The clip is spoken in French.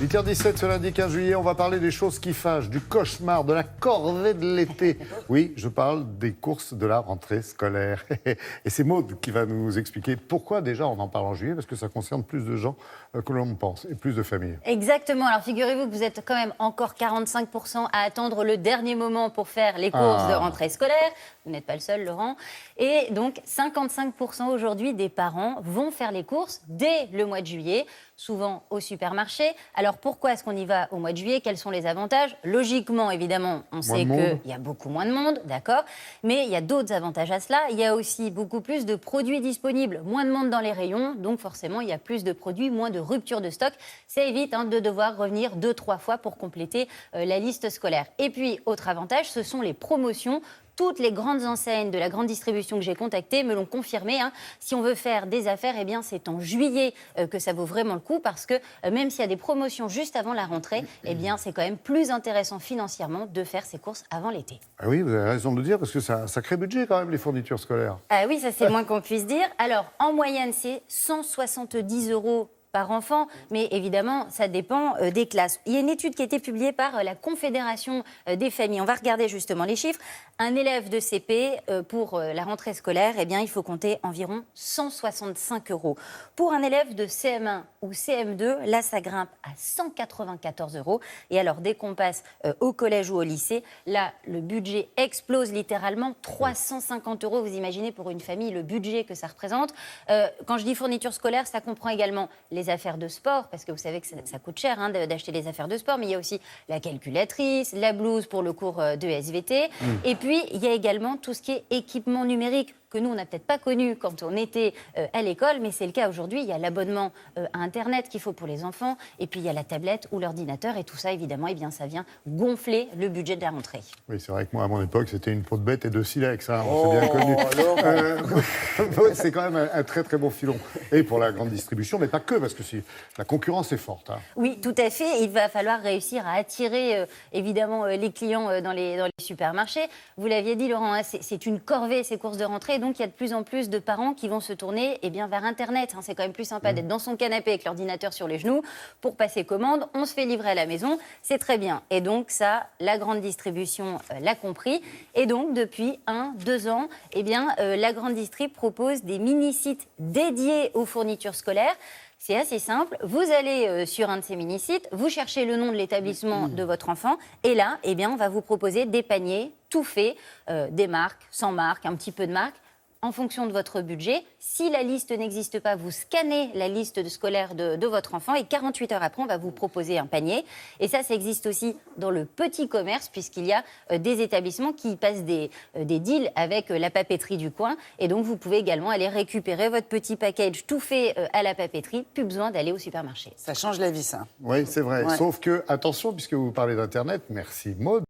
8h17 ce lundi 15 juillet, on va parler des choses qui fâchent, du cauchemar, de la corvée de l'été. Oui, je parle des courses de la rentrée scolaire. Et c'est Maud qui va nous expliquer pourquoi déjà on en parle en juillet, parce que ça concerne plus de gens que l'on pense, et plus de familles. Exactement. Alors figurez-vous que vous êtes quand même encore 45% à attendre le dernier moment pour faire les courses de rentrée scolaire. Vous n'êtes pas le seul, Laurent. Et donc 55% aujourd'hui des parents vont faire les courses dès le mois de juillet, souvent au supermarché. Alors pourquoi est-ce qu'on y va au mois de juillet? Quels sont les avantages? Logiquement, évidemment, on sait qu'il y a beaucoup moins de monde, d'accord. Mais il y a d'autres avantages à cela. Il y a aussi beaucoup plus de produits disponibles, moins de monde dans les rayons. Donc forcément, il y a plus de produits, moins de rupture de stock. Ça évite de devoir revenir 2-3 fois pour compléter la liste scolaire. Et puis, autre avantage, ce sont les promotions. Toutes les grandes enseignes de la grande distribution que j'ai contactées me l'ont confirmé. Si on veut faire des affaires, eh bien, c'est en juillet que ça vaut vraiment le coup parce que même s'il y a des promotions juste avant la rentrée, eh bien, c'est quand même plus intéressant financièrement de faire ses courses avant l'été. Ah oui, vous avez raison de le dire parce que c'est un sacré budget quand même, les fournitures scolaires. Ah oui, ça c'est le moins qu'on puisse dire. Alors, en moyenne, c'est 170 € par enfant, mais évidemment, ça dépend des classes. Il y a une étude qui a été publiée par la Confédération des familles. On va regarder justement les chiffres. Un élève de CP, pour la rentrée scolaire, eh bien, il faut compter environ 165 €. Pour un élève de CM1 ou CM2, là, ça grimpe à 194 €. Et alors, dès qu'on passe au collège ou au lycée, là, le budget explose littéralement. 350 €, vous imaginez, pour une famille, le budget que ça représente. Quand je dis fourniture scolaire, ça comprend également les affaires de sport, parce que vous savez que ça coûte cher d'acheter des affaires de sport, mais il y a aussi la calculatrice, la blouse pour le cours de SVT, et puis il y a également tout ce qui est équipement numérique, que nous, on n'a peut-être pas connu quand on était à l'école, mais c'est le cas aujourd'hui. Il y a l'abonnement à Internet qu'il faut pour les enfants, et puis il y a la tablette ou l'ordinateur, et tout ça, évidemment, eh bien, ça vient gonfler le budget de la rentrée. Oui, c'est vrai que moi, à mon époque, c'était une peau de bête et de silex, on s'est bien connu. C'est quand même un très, très bon filon. Et pour la grande distribution, mais pas que, parce que la concurrence est forte. Oui, tout à fait. Il va falloir réussir à attirer, évidemment, les clients dans les supermarchés. Vous l'aviez dit, Laurent, c'est une corvée, ces courses de rentrée. Donc, il y a de plus en plus de parents qui vont se tourner vers Internet. C'est quand même plus sympa d'être dans son canapé avec l'ordinateur sur les genoux pour passer commande. On se fait livrer à la maison. C'est très bien. Et donc, ça, la grande distribution l'a compris. Et donc, depuis 1-2 ans, la grande distrib propose des mini-sites dédiés aux fournitures scolaires. C'est assez simple. Vous allez sur un de ces mini-sites, vous cherchez le nom de l'établissement de votre enfant, et là, on va vous proposer des paniers tout faits, des marques, sans marque, un petit peu de marque, en fonction de votre budget. Si la liste n'existe pas, vous scannez la liste scolaire de votre enfant et 48 heures après, on va vous proposer un panier. Et ça existe aussi dans le petit commerce, puisqu'il y a des établissements qui passent des deals avec la papeterie du coin. Et donc, vous pouvez également aller récupérer votre petit package tout fait à la papeterie. Plus besoin d'aller au supermarché. Ça change la vie, ça. Oui, c'est vrai. Ouais. Sauf que, attention, puisque vous parlez d'Internet, merci Maud.